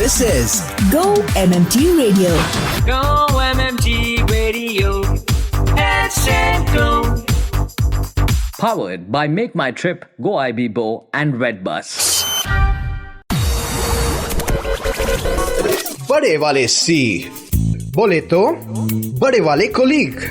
This is Go MMT Radio. Go MMT Radio. Let's go. Powered by Make My Trip, Go IBBO and Redbus. बड़े वाले सी बोले तो बड़े वाले colleague.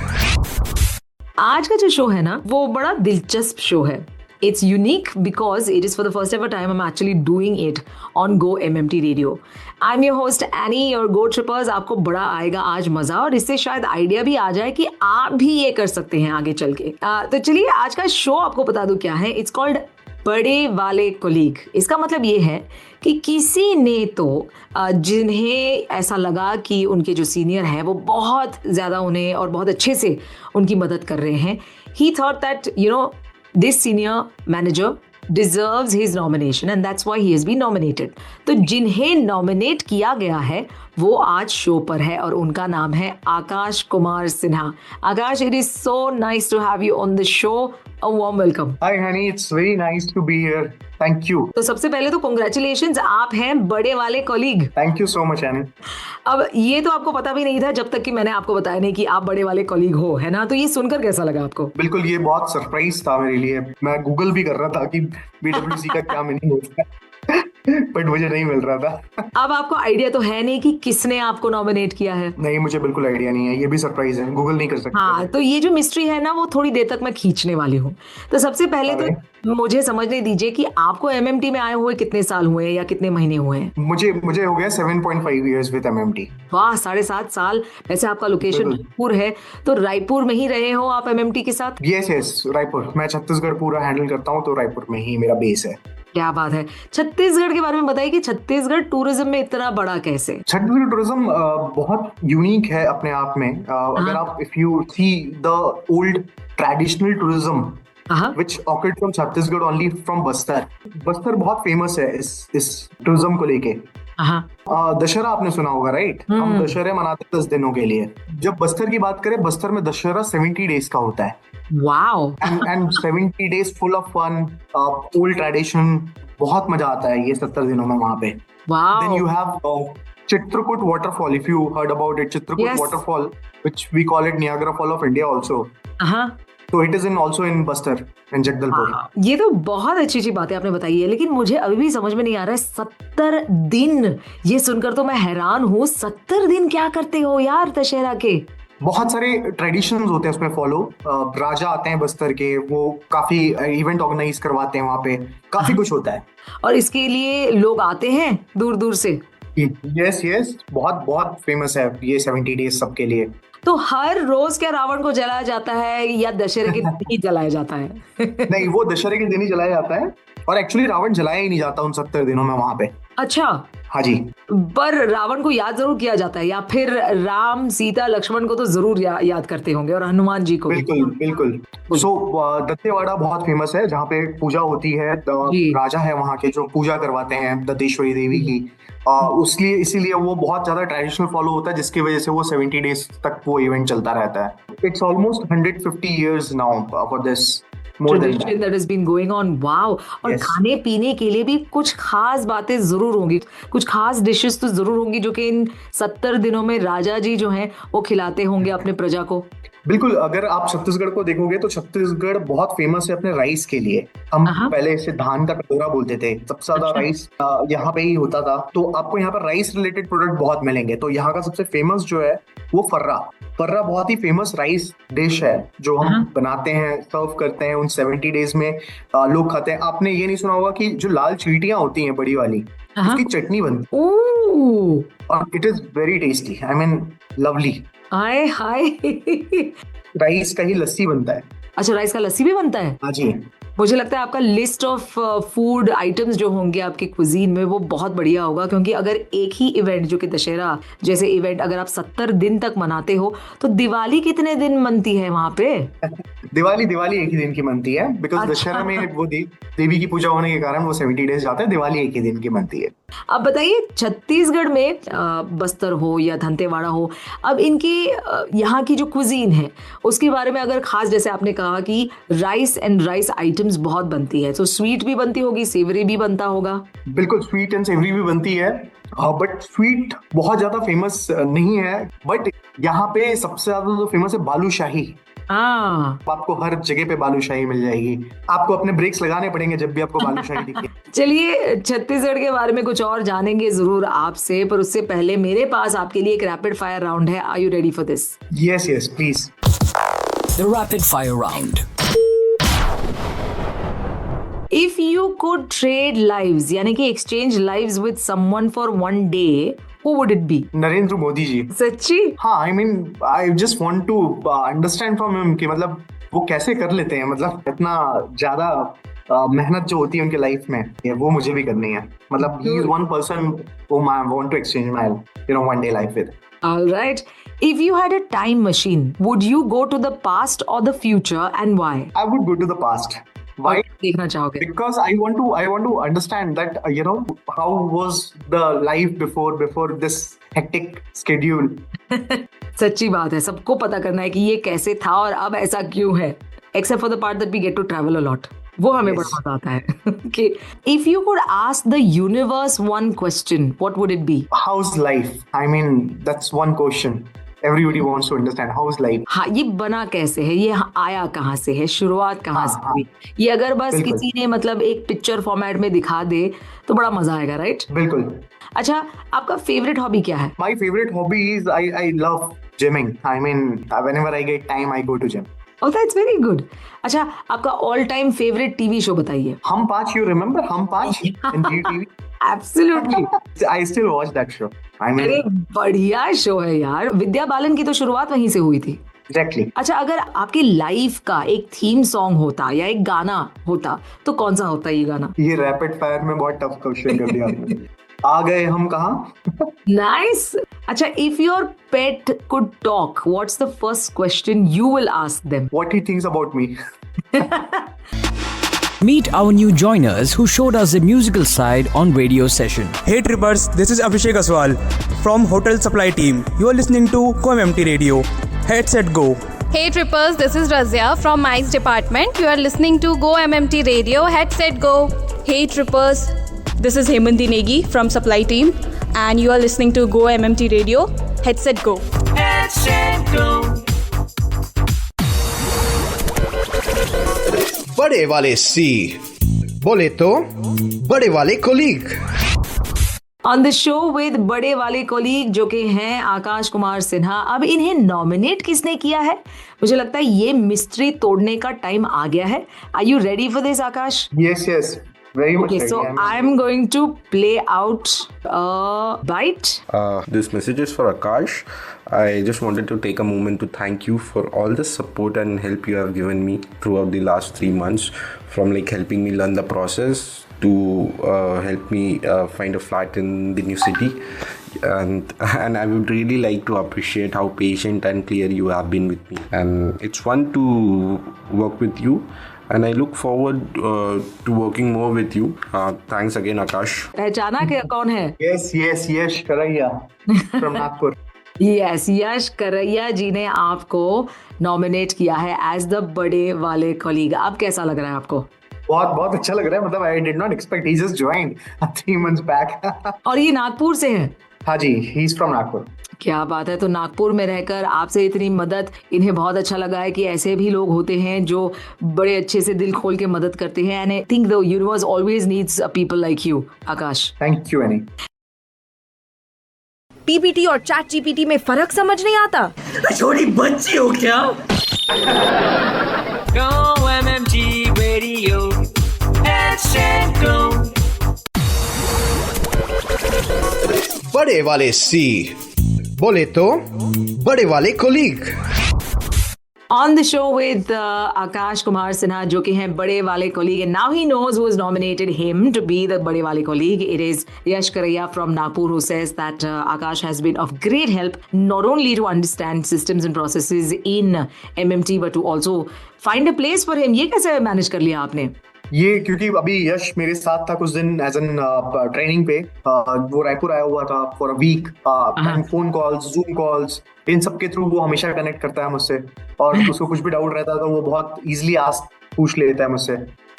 आज का जो शो है ना वो बड़ा दिलचस्प शो है। It's unique because it is for the first ever time I am actually doing it on Go MMT radio. I am your host Annie, your go trippers. आपको बड़ा आएगा आज मजा और इससे शायद आइडिया भी आ जाए कि आप भी ये कर सकते हैं आगे चल के। तो चलिए आज का शो आपको बता दूं क्या है। इट्स कॉल्ड बड़े वाले कोलीग। इसका मतलब ये है कि किसी ने तो जिन्हें ऐसा लगा कि उनके जो सीनियर हैं वो बहुत ज़्यादा उन्हें और बहुत अच्छे से उनकी मदद कर रहे हैं, ही thought that this senior manager deserves his nomination and that's why he has been nominated. तो जिन्हें नॉमिनेट किया गया है वो आज शो पर है और उनका नाम है आकाश कुमार सिन्हा। आकाश, it is so nice to have you on the show. A warm welcome. Hi Hani, it's very nice to be here. Thank you. तो सबसे पहले तो congratulations, आप हैं बड़े वाले colleague. Thank you so much Hani. अब ये तो आपको पता भी नहीं था जब तक कि मैंने आपको बताया नहीं कि आप बड़े वाले कॉलीग हो, है ना? तो ये सुनकर कैसा लगा आपको? बिल्कुल, ये बहुत सरप्राइज था मेरे लिए। मैं गूगल भी कर रहा था कि BWC का क्या मीनिंग होता है बट मुझे नहीं मिल रहा था। अब आपको आइडिया तो है नहीं कि किसने आपको नॉमिनेट किया है? नहीं, मुझे बिल्कुल आइडिया नहीं है। ये भी सरप्राइज है, गूगल नहीं कर सकते। हाँ, तो ये जो मिस्ट्री है ना वो थोड़ी देर तक मैं खींचने वाली हूँ। तो सबसे पहले तो मुझे समझने दीजिए कि आपको एमएमटी में आए हुए कितने साल हुए या कितने महीने हुए हैं? मुझे हो गया 7.5 years विद एमएमटी। वाह, 7.5 साल। वैसे आपका लोकेशन रायपुर है, तो रायपुर में ही रहे हो आप एमएमटी के साथ? यस, रायपुर। मैं छत्तीसगढ़ पूरा हैंडल करता हूँ, तो रायपुर में ही मेरा बेस है। क्या बात है। छत्तीसगढ़ के बारे में बताइए कि छत्तीसगढ़ टूरिज्म में इतना बड़ा कैसे? छत्तीसगढ़ टूरिज्म बहुत यूनिक है अपने आप में। अगर आप if you see the old traditional tourism which occurred from Chhattisgarh only from Bastar. Bastar बहुत फेमस है इस टूरिज्म को लेके। दशहरा आपने सुना होगा, राइट? हम दशहरे मनाते 10 दिनों के लिए। जब बस्तर की बात करें, बस्तर में दशहरा 70 days का होता है। Wow. and 70 days full of fun, old tradition। बहुत मजा आता है ये 70 दिनों में वहाँ पे। Wow. Then you have Chitrakoot waterfall, if you heard about it। Chitrakoot waterfall, which we call it Niagara Fall of India also। तो it is also in Bastar in Jagdalpur. ये तो बहुत अच्छी बात है आपने बताई है, लेकिन मुझे अभी भी समझ में नहीं आ रहा है 70 दिन। ये सुनकर तो मैं हैरान हूँ। 70 दिन क्या करते हो यार दशहरा के? बहुत सारे ट्रेडिशंस होते हैं उसमें फॉलो। राजा आते हैं बस्तर के, वो काफी इवेंट ऑर्गेनाइज करवाते हैं वहाँ पे, काफी कुछ होता है। और इसके लिए लोग आते हैं दूर दूर से? यस, बहुत फेमस है ये 70 days सबके लिए। तो हर रोज क्या रावण को जलाया जाता है या दशहरे के दिन ही जलाया जाता है? नहीं, वो दशहरे के दिन ही जलाया जाता है और एक्चुअली रावण जलाया ही नहीं जाता उन 70 दिनों में वहाँ पे। अच्छा। हाँ जी। पर रावण को याद जरूर किया जाता है, या फिर राम, सीता, लक्ष्मण को तो जरूर याद करते होंगे, और हनुमान जी को। बिल्कुल। सो दंतेवाड़ा बहुत फेमस है, जहाँ पे पूजा होती है। राजा है वहाँ के जो पूजा करवाते हैं दंतेश्वरी देवी की। इसीलिए वो बहुत ज्यादा ट्रेडिशनल फॉलो होता है, जिसकी वजह से वो 70 days तक वो इवेंट चलता रहता है। It's almost 150 years now for this tradition that has been going on। Wow. और खाने पीने के लिए भी कुछ खास बातें जरूर होंगी, कुछ खास डिशेस तो जरूर होंगी जो कि इन 70 दिनों में राजा जी जो हैं वो खिलाते होंगे अपने प्रजा को। बिल्कुल। अगर आप छत्तीसगढ़ को देखोगे तो छत्तीसगढ़ बहुत फेमस है अपने राइस के लिए। हम पहले इसे धान का कटोरा बोलते थे। सबसे ज्यादा राइस यहाँ पे ही होता था, तो आपको यहाँ पर राइस रिलेटेड प्रोडक्ट बहुत मिलेंगे। तो यहाँ का सबसे फेमस जो है वो फर्रा बहुत ही फेमस राइस डिश है जो हम बनाते हैं, सर्व करते हैं उन 70 days में। लोग खाते हैं। आपने ये नहीं सुना होगा कि जो लाल चींटियां होती हैं बड़ी वाली, उसकी चटनी बनती है और it is very tasty. I mean lovely. Hi rice का ही लस्सी बनता है। अच्छा, राइस का लस्सी भी बनता है? हाँ जी। मुझे लगता है आपका लिस्ट ऑफ फूड आइटम्स जो होंगे आपके क्विजीन में वो बहुत बढ़िया होगा, क्योंकि अगर एक ही इवेंट जो कि दशहरा जैसे इवेंट अगर आप 70 दिन तक मनाते हो तो दिवाली कितने दिन मनती है वहाँ पे? दिवाली एक ही दिन की मनती है, बिकॉज दशहरा में वो देवी की पूजा होने के कारण वो 70 days जाता है। दिवाली एक ही दिन की मनती है। अब बताइए, छत्तीसगढ़ में बस्तर हो या दंतेवाड़ा हो, अब इनकी यहाँ की जो कुजीन है उसके बारे में अगर खास, जैसे आपने कहा कि राइस एंड राइस आइटम्स बहुत बनती है, तो स्वीट भी बनती होगी, सेवरी भी बनता होगा। बिल्कुल, स्वीट एंड सेवरी भी बनती है, बट स्वीट बहुत ज्यादा फेमस नहीं है। बट यहाँ पे सबसे ज्यादा जो फेमस है बालूशाही। आपको हर जगह पे बालूशाही मिल जाएगी। आपको अपने ब्रेक्स लगाने पड़ेंगे जब भी आपको बालूशाही दिखे। चलिए, छत्तीसगढ़ के बारे में कुछ और जानेंगे जरूर आपसे, पर उससे पहले मेरे पास आपके लिए एक रैपिड फायर राउंड है। Are you ready for this? Yes yes, please. The rapid fire round. If you could trade lives, यानी कि exchange lives with someone for one day, who would it be? Narendra Modi ji. सच्ची? हाँ, I mean, I just want to understand from him कि मतलब वो कैसे कर लेते हैं, मतलब इतना ज्यादा मेहनत जो होती है उनके लाइफ में, वो मुझे भी करनी है। मतलब he is one person whom I want to exchange my, one day life with. All right. If you had a time machine, would you go to the past or the future, and why? I would go to the past. Why? देखना चाहोगे? Because I want to understand that how was the life before this hectic schedule. सच्ची बात है, सबको पता करना है कि ये कैसे था और अब ऐसा क्यों है। Except for the part that we get to travel a lot. वो हमें बड़ा मजा आता है। Okay. If you could ask the universe one question, what would it be? How's life? I mean, that's one question. Everybody wants to understand how's life. हाँ, ये बना कैसे है, ये आया कहाँ से है, शुरुआत कहाँ से हुई, ये अगर बस किसी ने मतलब एक पिक्चर फॉर्मेट में दिखा दे तो बड़ा मजा आएगा, राइट? बिल्कुल। अच्छा, आपका फेवरेट हॉबी क्या है? My favorite hobby is I love gymming. I mean, whenever I get time, I go to gym. Oh, that's very good. अच्छा, आपका all time favourite TV show बताइए। हम पांच, you remember हम पांच in GTV? Absolutely. I still watch that show. I mean, अरे बढ़िया show है यार। विद्या बालन की तो शुरुआत वहीं से हुई थी। Exactly. अच्छा, अगर आपकी लाइफ का एक थीम सॉन्ग होता या एक गाना होता तो कौन सा होता ये गाना? ये रैपिड फायर में बहुत टफ क्वेश्चन कर दिया आपने। आ गए हम कहाँ? Nice. अच्छा, if your pet could talk, what's the first question you will ask them? What he thinks about me. Meet our new joiners who showed us the musical side on radio session. Hey trippers, this is Abhishek Aswal from Hotel Supply Team. You are listening to GoMMT Radio. Head set go. Hey trippers, this is Razia from MICE department. You are listening to GoMMT Radio. Head set go. Hey trippers, this is Hemanti Negi from Supply Team and you are listening to GoMMT Radio. Head set go. Head set go. बड़े वाले सी बोले तो बड़े वाले colleague. On the show with बड़े वाले colleague जो कि हैं आकाश कुमार सिन्हा। अब इन्हें नॉमिनेट किसने किया है? मुझे लगता है ये मिस्ट्री तोड़ने का टाइम आ गया है। Are you ready for this Akash? Yes, yes. Very much. Okay, so I'm going to play out a bite. This message is for Akash. I just wanted to take a moment to thank you for all the support and help you have given me throughout the last 3 months, from like helping me learn the process to help me find a flat in the new city. And I would really like to appreciate how patient and clear you have been with me. And it's fun to work with you. And I look forward to working more with you. Thanks again, Akash. पहचाना कि कौन है? Yes, Yash Karaiya from Nagpur. Yes, यश करैया जी ने आपको nominate किया है as the बड़े वाले कॉलीग। अब कैसा लग रहा है आपको? बहुत अच्छा लग रहा है। मतलब I did not expect. He just joined 3 months back. और ये नागपुर से है? हाँ जी, he is from Nagpur. क्या बात है। तो नागपुर में रहकर आपसे इतनी मदद, इन्हें बहुत अच्छा लगा है कि ऐसे भी लोग होते हैं जो बड़े अच्छे से दिल खोल के मदद करते हैं। And I think the universe always needs people like you Akash. Thank you any. PPT और चैट जीपीटी में फर्क समझ नहीं आता? छोटी बच्ची हो क्या? Go MMT Radio. Head set go. बड़े वाले सी बोले तो बड़े वाले colleague. On the show with Akash Kumar Sinha, जो कि हैं बड़े वाले colleague, and now he knows who has nominated him to be the बड़े वाले colleague. It is Yash Karaiya from Nagpur who says that Akash has been of great help not only to understand systems and processes in MMT but to also find a place for him. ये कैसे manage कर लिया आपने? ये क्योंकि अभी यश मेरे साथ था कुछ दिन एज एन ट्रेनिंग पे, वो रायपुर आया हुआ था for a week, and phone calls, Zoom calls, इन सब के थ्रू वो हमेशा कनेक्ट करता है मुझसे, और उसको कुछ भी डाउट रहता है तो वो बहुत इजीली पूछ लेता है मुझसे।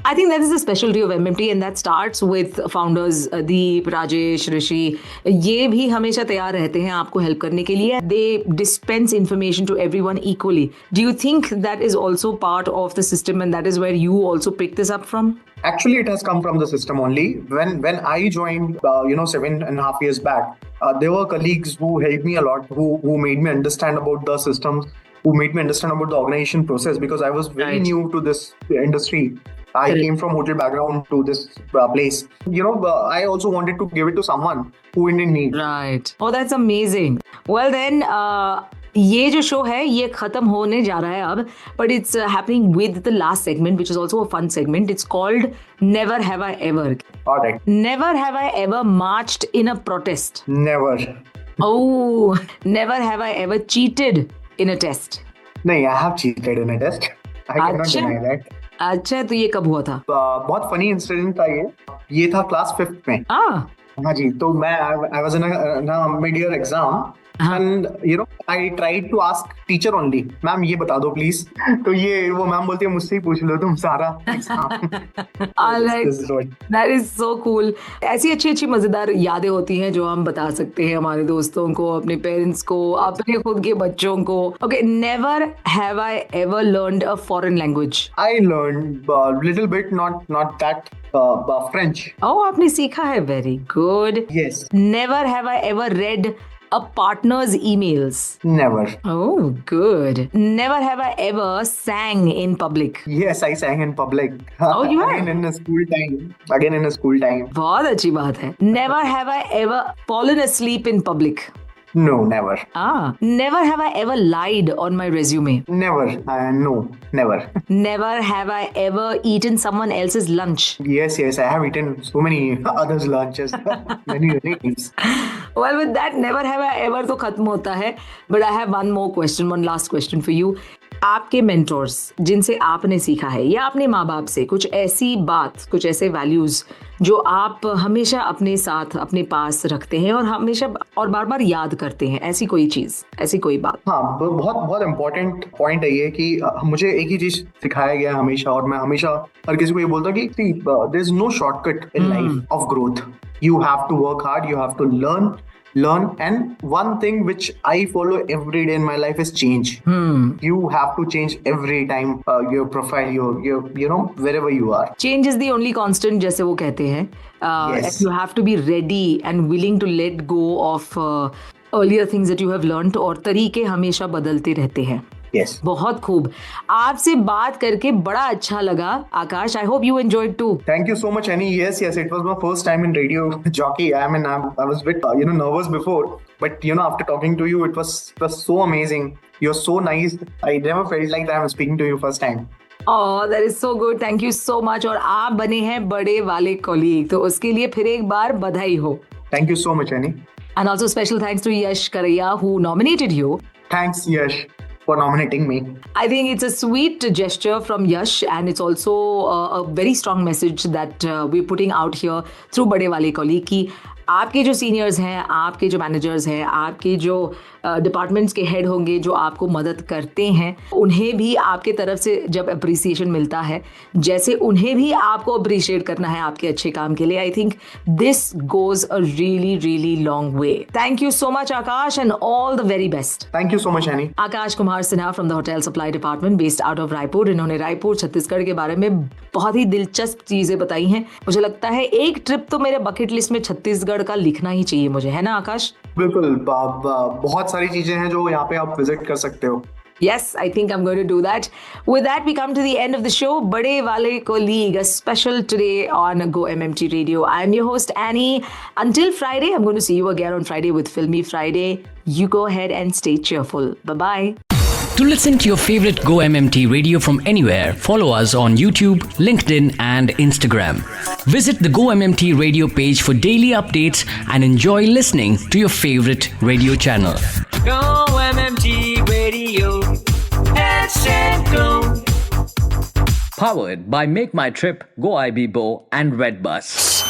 I think that is the specialty of MMT, and that starts with founders Deep, Rajesh, Rishi. ये भी हमेशा तैयार रहते हैं आपको हेल्प करने के लिए. They dispense information to everyone equally. Do you think that is also part of the system, and that is where you also pick this up from? Actually, it has come from the system only. When I joined, 7.5 years back, there were colleagues who helped me a lot, who made me understand about the systems, who made me understand about the organization process, because I was very new to this industry. I came from hotel background to this place. I also wanted to give it to someone who in need. Right. Oh, that's amazing. Well then, ये जो show है ये खत्म होने जा रहा है अब, but it's happening with the last segment, which is also a fun segment. It's called Never Have I Ever. All right. Never have I ever marched in a protest. Never. Oh, never have I ever cheated in a test. नहीं, I have cheated in a test. I cannot deny that. अच्छा, तो ये कब हुआ था? बहुत funny incident था ये था क्लास 5th में। हाँ जी, तो मैं I was in a mid-year exam, and I tried to ask teacher only, ma'am ये बता दो प्लीज, तो ये वो मैम बोलती है मुझसे ही पूछ लो तुम सारा exam. That is so cool. ऐसी अच्छी मजेदार यादें होती हैं जो हम बता सकते हैं हमारे दोस्तों को, अपने पेरेंट्स को, अपने खुद के बच्चों को. Okay, never have I ever learned a foreign language. I learned little bit, not that French. Oh, आपने सीखा है, very good. Yes. Never have I ever read a partner's emails. Never. Oh, good. Never have I ever sang in public. Yes, I sang in public. Oh, you have? Again in a school time. बहुत अच्छी बात है. Never have I ever fallen asleep in public. No, never. Never have I ever lied on my resume. Never. No, never. Never have I ever eaten someone else's lunch. Yes, I have eaten so many others' lunches. Many things. Well, with that, never have I ever तो खत्म होता है. But I have one last question for you. आपके mentors जिनसे आपने सीखा है, या अपने माँ बाप से कुछ ऐसी बात, कुछ ऐसे वैल्यूज जो आप हमेशा अपने साथ, अपने पास रखते हैं और हमेशा और बार बार याद करते हैं, ऐसी कोई चीज, ऐसी कोई बात? हाँ, बहुत इम्पोर्टेंट पॉइंट है ये कि मुझे एक ही चीज सिखाया गया हमेशा, और मैं हमेशा हर किसी को ये बोलता हूँ कि there is no shortcut in life of growth. You have to work hard, you have to learn, and one thing which I follow every day in my life is change. You have to change every time, your profile, your wherever you are. Change is the only constant, जैसे वो कहते हैं. Yes. You have to be ready and willing to let go of earlier things that you have learned, और तरीके हमेशा बदलते रहते हैं. Yes. बहुत खूब. आपसे बात करके बड़ा अच्छा लगा, आकाश. I hope you enjoyed too. Thank you so much, Annie. Yes, it was my first time in radio jockey. I was a bit nervous before, but after talking to you, it was so amazing. You're so nice. I never felt like that I'm speaking to you first time. Oh, that is so good. Thank you so much. और आप बने हैं बड़े वाले colleague, तो उसके लिए फिर एक बार बधाई हो. Thank you so much, Annie. And also special thanks to Yash Karaya, who nominated you. Thanks, Yash, for nominating me. I think it's a sweet gesture from Yash, and it's also a very strong message that we're putting out here through बड़े वाले colleague की आपके जो seniors हैं, आपके जो managers हैं, आपके जो डिपार्टमेंट्स के हेड होंगे जो आपको मदद करते हैं, उन्हें भी आपके तरफ से जब अप्रिसिएशन मिलता है, जैसे उन्हें भी आपको अप्रिशिएट करना है आपके अच्छे काम के लिए. I think this goes a really really long way. Thank you so much Akash, and all the very best. Thank you so much any. Akash Kumar Sinha from the hotel supply department based out of Raipur. इन्होंने रायपुर छत्तीसगढ़ के बारे में बहुत ही दिलचस्प चीजें बताई हैं. मुझे लगता है एक ट्रिप तो मेरे बकेट लिस्ट में छत्तीसगढ़ का लिखना ही चाहिए मुझे, है ना आकाश? बिल्कुल, बहुत सारी चीजें हैं जो यहाँ पे आप विजिट कर सकते हो. Yes, I think I'm going to do that. With that, we come to the end of the show. Bade Wale Colleague, a special today on Go MMT Radio. I'm your host, Annie. Until Friday, I'm going to see you again on Friday with Filmy Friday. You go ahead and stay cheerful. Bye-bye. To listen to your favorite Go MMT Radio from anywhere, follow us on YouTube, LinkedIn, and Instagram. Visit the Go MMT Radio page for daily updates and enjoy listening to your favorite radio channel. Go MMT Radio. Let's go. Powered by Make My Trip, Go IB Bo, and Redbus.